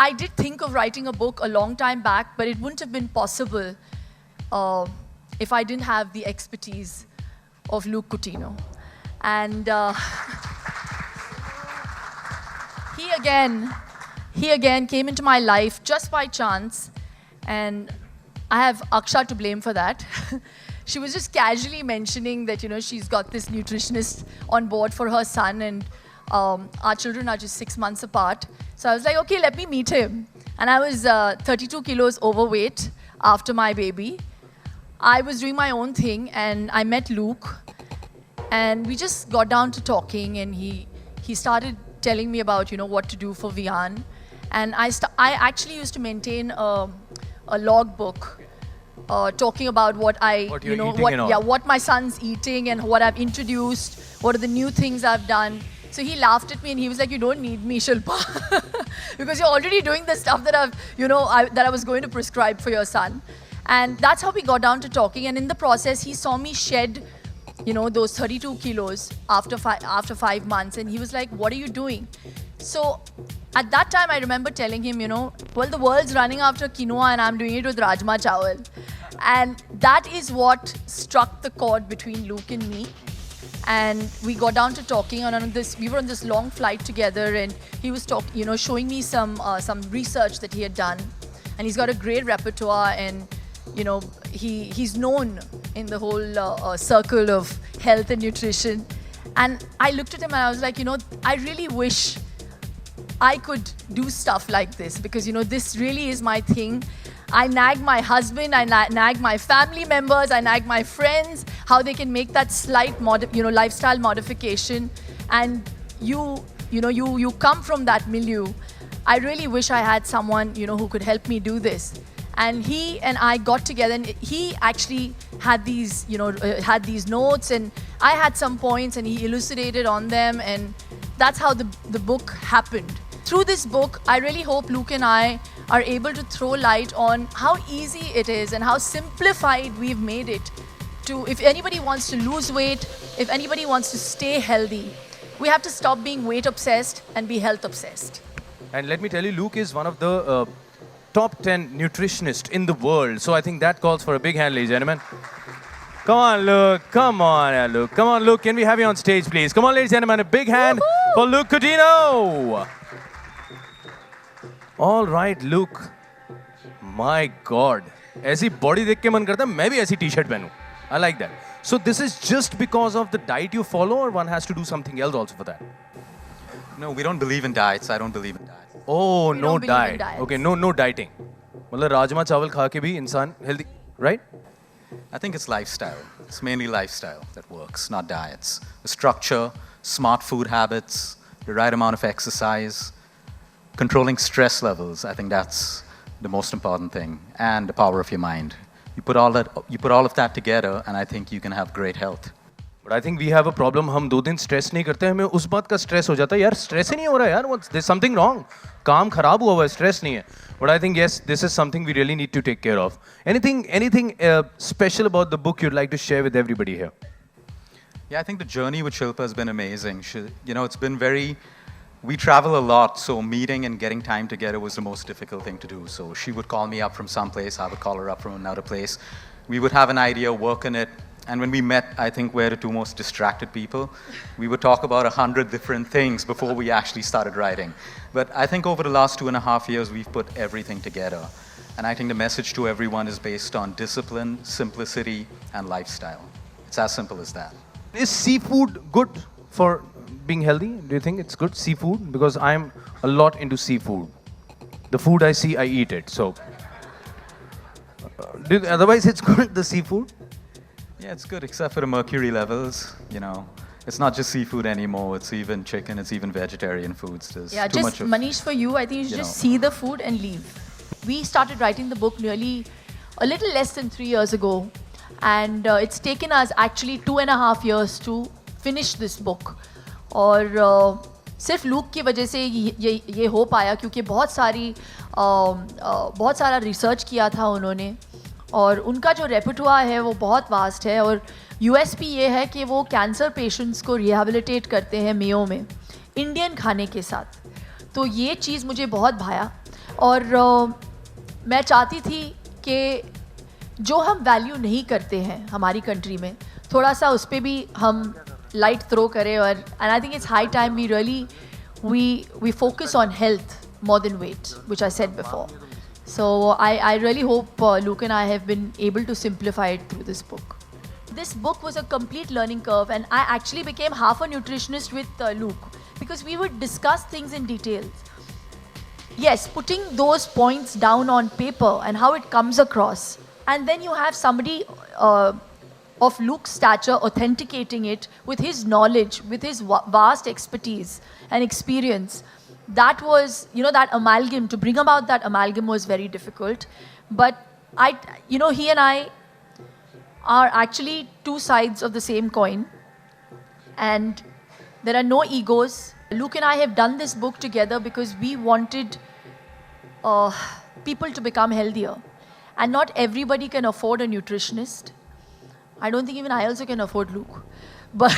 I did think of writing a book a long time back, but it wouldn't have been possible if I didn't have the expertise of Luke Coutinho. And he again came into my life just by chance, and I have Aksha to blame for that. She was just casually mentioning that, she's got this nutritionist on board for her son, and our children are just 6 months apart. So I was like, okay, let me meet him. And I was 32 kilos overweight after my baby. I was doing my own thing, and I met Luke, and we just got down to talking, and he started telling me about, what to do for Vian. And I actually used to maintain a log book talking about what my son's eating and what I've introduced, what are the new things I've done. So he laughed at me and he was like, you don't need me, Shilpa, because you're already doing the stuff that I was going to prescribe for your son. And that's how we got down to talking. And in the process, he saw me shed, those 32 kilos after 5 months. And he was like, what are you doing? So at that time, I remember telling him, well, the world's running after quinoa and I'm doing it with rajma chawal. And that is what struck the chord between Luke and me. And we got down to talking, and we were on this long flight together, and he was showing me some research that he had done. And he's got a great repertoire, and he's known in the whole circle of health and nutrition. And I looked at him and I was like, I really wish I could do stuff like this, because this really is my thing. I nag my husband, I nag my family members, I nag my friends, how they can make that slight lifestyle modification. And you come from that milieu. I really wish I had someone who could help me do this. And he and I got together, and he actually had these notes, and I had some points, and he elucidated on them, and that's how the book happened. Through this book, I really hope Luke and I are able to throw light on how easy it is and how simplified we've made it to, if anybody wants to lose weight, if anybody wants to stay healthy, we have to stop being weight obsessed and be health obsessed. And let me tell you, Luke is one of the top 10 nutritionists in the world. So I think that calls for a big hand, ladies and gentlemen. Come on, Luke. Come on, Luke. Come on, Luke. Can we have you on stage, please? Come on, ladies and gentlemen. A big hand for Luke Coutinho. All right, Luke. My God. ऐसी body देख के मन करता है मैं भी ऐसी t-shirt पहनूं. I like that. So this is just because of the diet you follow, or one has to do something else also for that? No, we don't believe in diets. I don't believe in diets. Oh, no diet. Okay, no dieting. मतलब राजमा चावल खा के भी इंसान healthy, right? I think it's lifestyle. It's mainly lifestyle that works, not diets. The structure, smart food habits, the right amount of exercise, controlling stress levels. I think that's the most important thing, and the power of your mind. You put all of that together, and I think you can have great health. But I think we have a problem. हम 2 दिन stress नहीं करते, हमें उस बात का stress हो जाता है. यार stress ही नहीं हो रहा यार. There's something wrong. काम खराब हुआ है, stress नहीं है. But I think yes, this is something we really need to take care of. Anything special about the book you'd like to share with everybody here? Yeah, I think the journey with Shilpa has been amazing. It's been we travel a lot, so meeting and getting time together was the most difficult thing to do. So she would call me up from some place, I would call her up from another place. We would have an idea, work on it. And when we met, I think we're the 2 most distracted people. We would talk about 100 different things before we actually started writing. But I think over the last 2.5 years, we've put everything together. And I think the message to everyone is based on discipline, simplicity, and lifestyle. It's as simple as that. Is seafood good for being healthy? Do you think it's good, seafood? Because I'm a lot into seafood. The food I see, I eat it. So, otherwise it's good, the seafood? Yeah, it's good, except for the mercury levels. It's not just seafood anymore. It's even chicken. It's even vegetarian foods. There's too much of, Manish, for you, I think you should just see the food and leave. We started writing the book nearly a little less than 3 years ago. And it's taken us actually 2.5 years to finish this book. और सिर्फ look की वजह से ये हो पाया, क्योंकि बहुत सारा रिसर्च किया था उन्होंने, और उनका जो रेपर्टुआर है वो बहुत वास्ट है. और यूएसपी ये है कि वो कैंसर पेशेंट्स को रिहेबिलिटेट करते हैं मेयो में, इंडियन खाने के साथ. तो ये चीज़ मुझे बहुत भाया. और मैं चाहती थी कि जो हम वैल्यू नहीं करते हैं हमारी कंट्री में, थोड़ा सा उस पर भी हम लाइट थ्रो करें. और and I think it's high time we really we focus on health more than weight, which I said before. So I really hope Luke and I have been able to simplify it through this book. This book was a complete learning curve, and I actually became half a nutritionist with Luke, because we would discuss things in details. Yes, putting those points down on paper and how it comes across, and then you have somebody of Luke's stature authenticating it with his knowledge, with his vast expertise and experience. That was, that amalgam, to bring about that amalgam was very difficult. But he and I are actually two sides of the same coin, and there are no egos. Luke and I have done this book together because we wanted people to become healthier, and not everybody can afford a nutritionist. I don't think even I also can afford Luke, but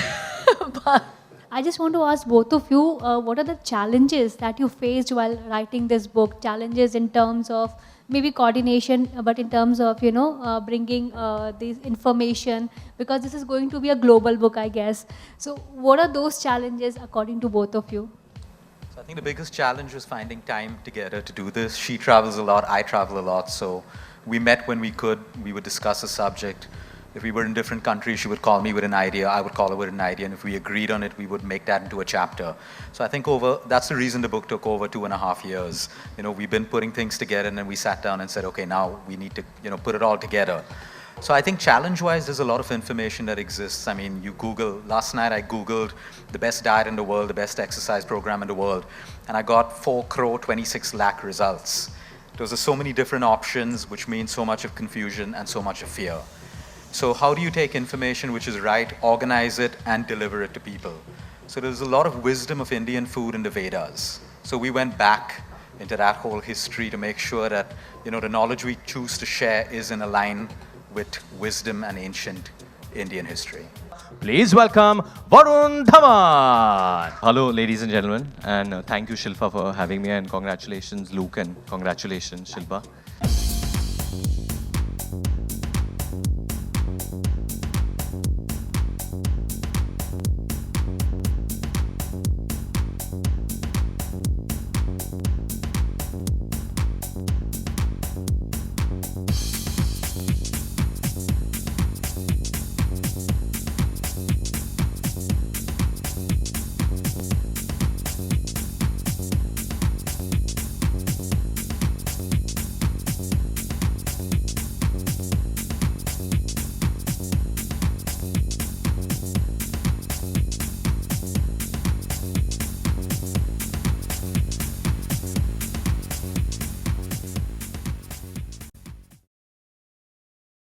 I just want to ask both of you, what are the challenges that you faced while writing this book? Challenges in terms of maybe coordination, but in terms of, bringing this information, because this is going to be a global book, I guess. So what are those challenges according to both of you? So I think the biggest challenge was finding time together to do this. She travels a lot, I travel a lot, so we met when we could. We would discuss a subject. If we were in different countries, she would call me with an idea, I would call her with an idea, and if we agreed on it, we would make that into a chapter. So I think that's the reason the book took over 2.5 years. We've been putting things together, and then we sat down and said, okay, now we need to, put it all together. So I think challenge-wise, there's a lot of information that exists. I mean, last night I Googled the best diet in the world, the best exercise program in the world, and I got 4 crore 26 lakh results. Those are so many different options, which means so much of confusion and so much of fear. So how do you take information which is right, organize it, and deliver it to people? So there's a lot of wisdom of Indian food in the Vedas. So we went back into that whole history to make sure that, the knowledge we choose to share is in line with wisdom and ancient Indian history. Please welcome Varun Dhawan. Hello, ladies and gentlemen, and thank you, Shilpa, for having me, and congratulations, Luke, and congratulations, Shilpa.